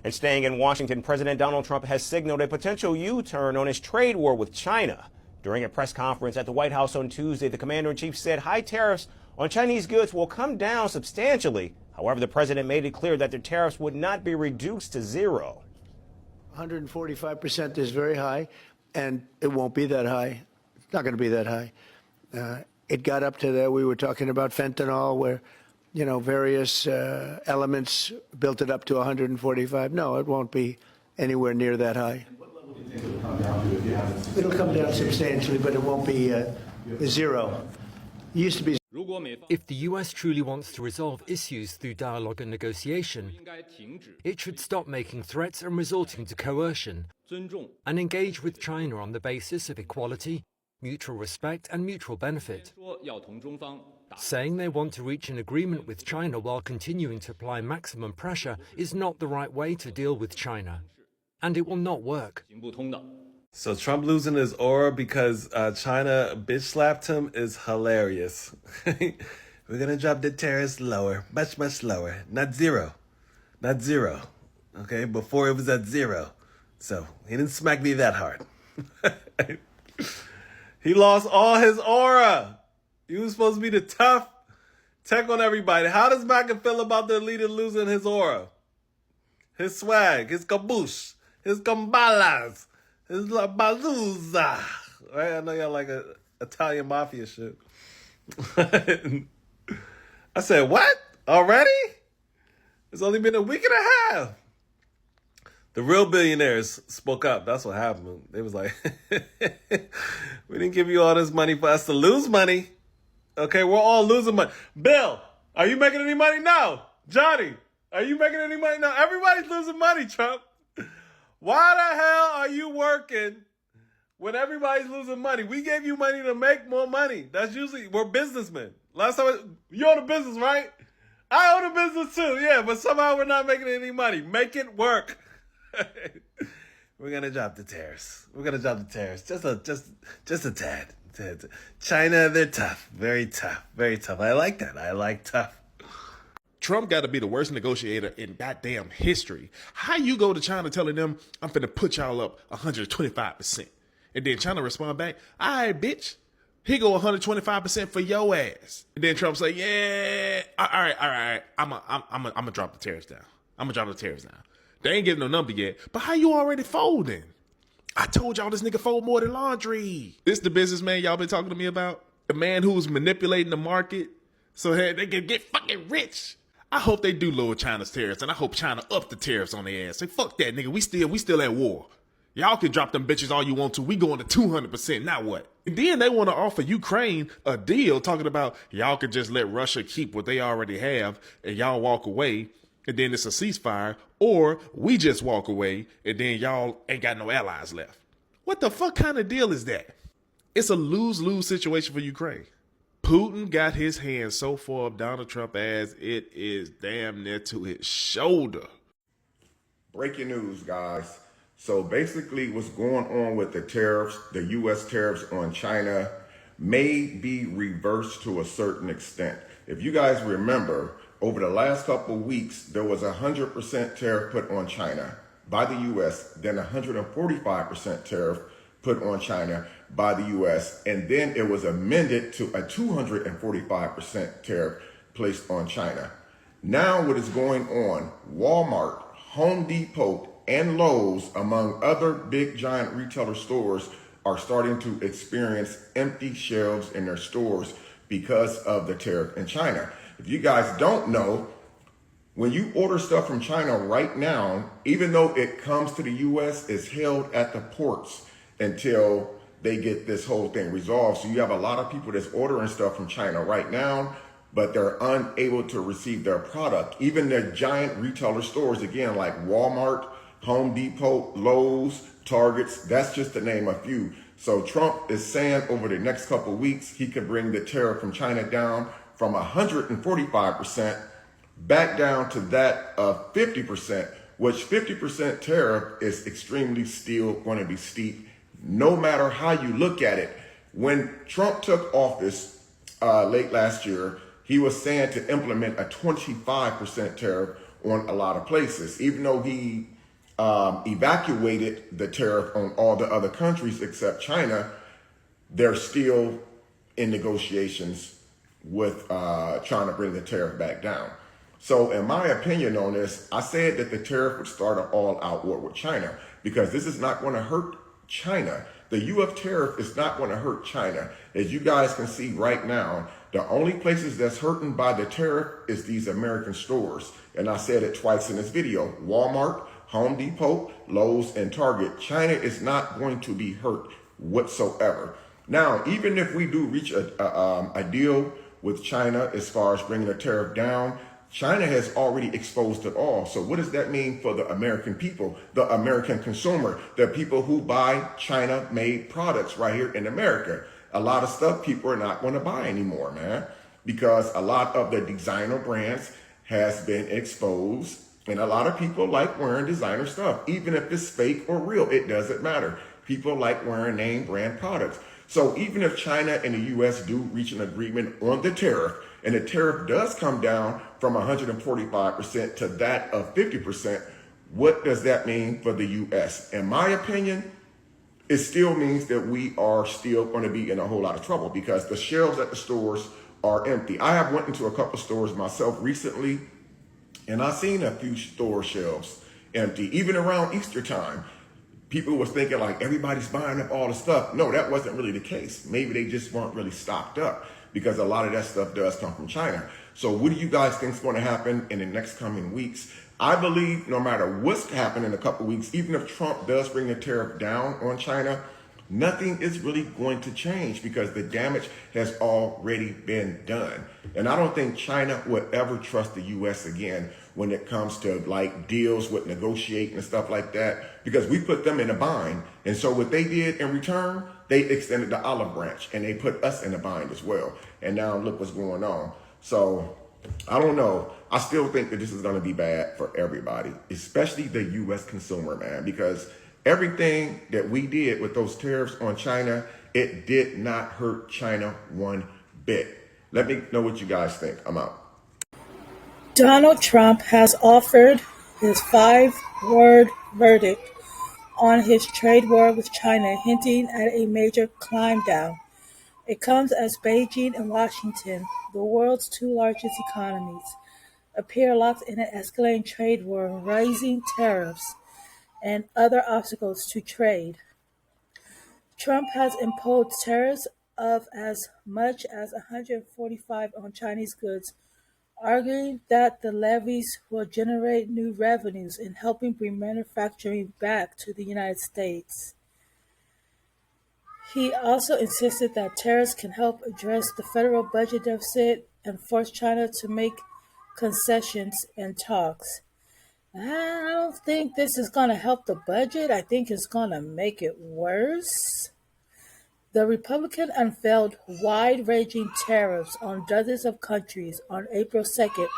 And staying in Washington, President Donald Trump has signaled a potential U-turn on his trade war with China. During a press conference at the White House on Tuesday, the commander-in-chief said high tariffs on Chinese goods will come down substantially. However, the president made it clear that the tariffs would not be reduced to zero. 145% is very high, and it won't be that high. It's not going to be that high. It got up to there. We were talking about fentanyl, where, various elements built it up to 145. No, it won't be anywhere near that high. And what level do you think it'll come down to if you haven't? It'll come down substantially, but it won't be zero. It used to be. If the US truly wants to resolve issues through dialogue and negotiation, it should stop making threats and resorting to coercion, and engage with China on the basis of equality, mutual respect and mutual benefit. Saying they want to reach an agreement with China while continuing to apply maximum pressure is not the right way to deal with China, and it will not work. So Trump losing his aura because China bitch slapped him is hilarious. We're going to drop the tariffs lower, much, much lower. Not zero. Not zero. Okay, before it was at zero. So he didn't smack me that hard. He lost all his aura. He was supposed to be the tough tech on everybody. How does Mackin feel about the leader losing his aura? His swag, his caboose, his gambalas. It's like Baluza. Right? I know y'all like a Italian mafia shit. I said, what? Already? It's only been a week and a half. The real billionaires spoke up. That's what happened. They was like, we didn't give you all this money for us to lose money. Okay, we're all losing money. Bill, are you making any money? No. Johnny, are you making any money? No. Everybody's losing money, Trump. Why the hell are you working when everybody's losing money? We gave you money to make more money. That's usually, we're businessmen. Last time, you own a business, right? I own a business too, yeah, but somehow we're not making any money. Make it work. We're going to drop the tariffs. We're going to drop the tariffs. Just a tad. China, they're tough. Very tough. Very tough. I like that. I like tough. Trump got to be the worst negotiator in goddamn history. How you go to China telling them, I'm finna put y'all up 125%. And then China respond back, all right, bitch. He go 125% for your ass. And then Trump say, yeah, all right. I'm gonna drop the tariffs down. They ain't giving no number yet. But how you already folding? I told y'all this nigga fold more than laundry. This the businessman y'all been talking to me about? The man who's manipulating the market so they can get fucking rich. I hope they do lower China's tariffs, and I hope China up the tariffs on their ass. Say, fuck that, nigga. We still at war. Y'all can drop them bitches all you want to. We going to 200%. Now what? And then they want to offer Ukraine a deal talking about y'all can just let Russia keep what they already have and y'all walk away, and then it's a ceasefire, or we just walk away and then y'all ain't got no allies left. What the fuck kind of deal is that? It's a lose-lose situation for Ukraine. Putin got his hands so far up Donald Trump's ass, it is damn near to his shoulder. Breaking news, guys. So basically what's going on with the tariffs, the U.S. tariffs on China may be reversed to a certain extent. If you guys remember, over the last couple of weeks, there was a 100% tariff put on China by the U.S., then 145% tariff put on China by the U.S., and then it was amended to a 245% tariff placed on China. Now what is going on, Walmart, Home Depot, and Lowe's, among other big giant retailer stores, are starting to experience empty shelves in their stores because of the tariff in China. If you guys don't know, when you order stuff from China right now, even though it comes to the U.S., it's held at the ports until they get this whole thing resolved. So you have a lot of people that's ordering stuff from China right now, but they're unable to receive their product. Even the giant retailer stores, again, like Walmart, Home Depot, Lowe's, Targets, that's just to name a few. So Trump is saying over the next couple of weeks, he could bring the tariff from China down from 145% back down to that of 50%, which 50% tariff is extremely still going to be steep, no matter how you look at it. When Trump took office late last year, he was saying to implement a 25% tariff on a lot of places, even though he evacuated the tariff on all the other countries except China, they're still in negotiations with trying to bring the tariff back down. So in my opinion on this, I said that the tariff would start an all-out war with China because this is not going to hurt China. The UF tariff is not going to hurt China. As you guys can see right now, the only places that's hurting by the tariff is these American stores. And I said it twice in this video: Walmart, Home Depot, Lowe's, and Target. China is not going to be hurt whatsoever. Now, even if we do reach a deal with China as far as bringing the tariff down, China has already exposed it all. So what does that mean for the American people, the American consumer, the people who buy China-made products right here in America? A lot of stuff people are not going to buy anymore, man, because a lot of the designer brands has been exposed, and a lot of people like wearing designer stuff. Even if it's fake or real, it doesn't matter. People like wearing name brand products. So even if China and the US do reach an agreement on the tariff, and the tariff does come down from 145% to that of 50%, what does that mean for the US? In my opinion, it still means that we are still going to be in a whole lot of trouble because the shelves at the stores are empty. I have went into a couple stores myself recently, and I've seen a few store shelves empty, even around Easter time. People was thinking like everybody's buying up all the stuff. No, that wasn't really the case. Maybe they just weren't really stocked up because a lot of that stuff does come from China. So what do you guys think is going to happen in the next coming weeks? I believe no matter what's happening in a couple of weeks, even if Trump does bring the tariff down on China, nothing is really going to change because the damage has already been done. And I don't think China would ever trust the US again when it comes to like deals with negotiating and stuff like that, because we put them in a bind. And so what they did in return, they extended the olive branch and they put us in a bind as well. And now look what's going on. So I don't know. I still think that this is going to be bad for everybody, especially the US consumer, man, because everything that we did with those tariffs on China, it did not hurt China one bit. Let me know what you guys think. I'm out. Donald Trump has offered his 5-word verdict on his trade war with China, hinting at a major climb down. It comes as Beijing and Washington, the world's two largest economies, appear locked in an escalating trade war, rising tariffs, and other obstacles to trade. Trump has imposed tariffs of as much as 145 on Chinese goods, arguing that the levies will generate new revenues in helping bring manufacturing back to the United States. He also insisted that tariffs can help address the federal budget deficit and force China to make concessions in talks. I don't think this is going to help the budget. I think it's going to make it worse. The Republican unveiled wide-ranging tariffs on dozens of countries on April 2nd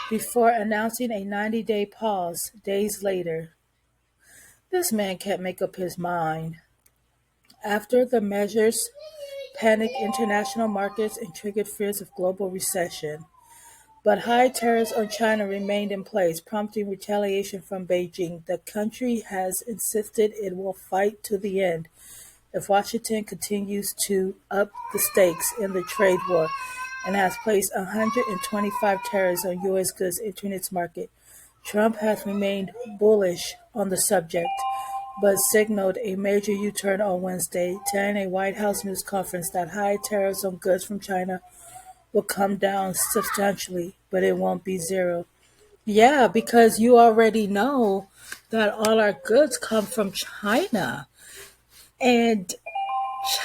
before announcing a 90-day pause days later. This man can't make up his mind. After the measures panicked international markets and triggered fears of global recession. But high tariffs on China remained in place, prompting retaliation from Beijing. The country has insisted it will fight to the end if Washington continues to up the stakes in the trade war and has placed 125 tariffs on U.S. goods entering its market. Trump has remained bullish on the subject, but signaled a major U-turn on Wednesday, telling a White House news conference that high tariffs on goods from China will come down substantially, but it won't be zero. Yeah, because you already know that all our goods come from China. And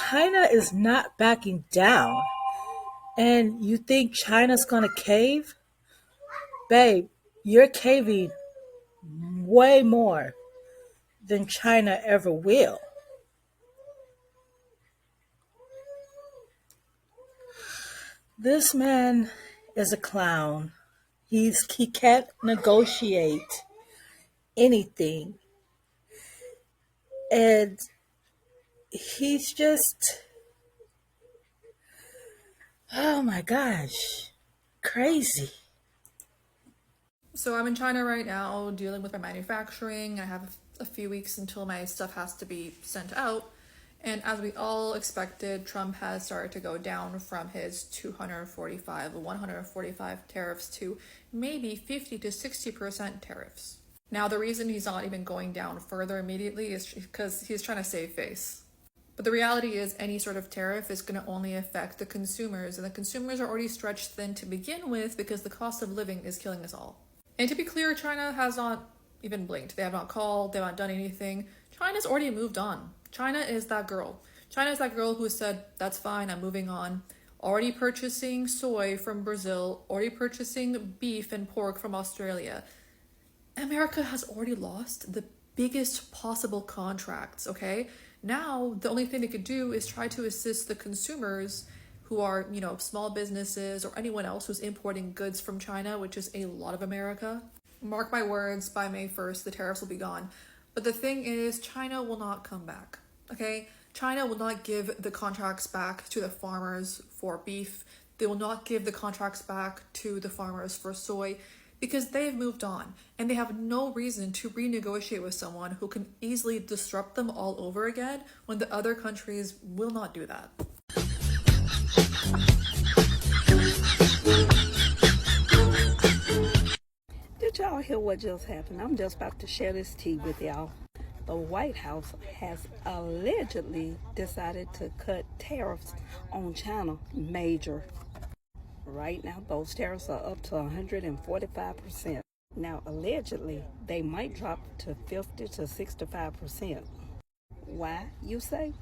China is not backing down. And you think China's going to cave? Babe, you're caving way more than China ever will. This man is a clown. He can't negotiate anything. And he's just, oh my gosh, crazy. So I'm in China right now dealing with my manufacturing. I have a few weeks until my stuff has to be sent out. And as we all expected, Trump has started to go down from his 145 tariffs to maybe 50 to 60% tariffs. Now, the reason he's not even going down further immediately is because he's trying to save face. But the reality is any sort of tariff is going to only affect the consumers, and the consumers are already stretched thin to begin with because the cost of living is killing us all. And to be clear, China has not even blinked. They have not called, they have not done anything. China's already moved on. China is that girl. China is that girl who said, that's fine, I'm moving on. Already purchasing soy from Brazil, already purchasing beef and pork from Australia. America has already lost the biggest possible contracts, okay? Now, the only thing they could do is try to assist the consumers who are, small businesses or anyone else who's importing goods from China, which is a lot of America. Mark my words, by May 1st, the tariffs will be gone. But the thing is, China will not come back, okay? China will not give the contracts back to the farmers for beef. They will not give the contracts back to the farmers for soy because they've moved on and they have no reason to renegotiate with someone who can easily disrupt them all over again when the other countries will not do that. Did y'all hear what just happened? I'm just about to share this tea with y'all. The White House has allegedly decided to cut tariffs on China major. Right now, those tariffs are up to 145%. Now, allegedly, they might drop to 50 to 65%. Why, you say?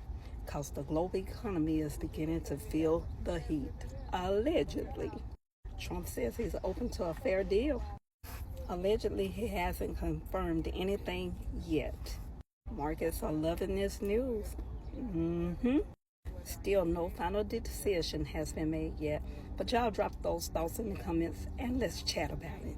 Because the global economy is beginning to feel the heat. Allegedly. Trump says he's open to a fair deal. Allegedly, he hasn't confirmed anything yet. Markets are loving this news. Still, no final decision has been made yet. But y'all drop those thoughts in the comments and let's chat about it.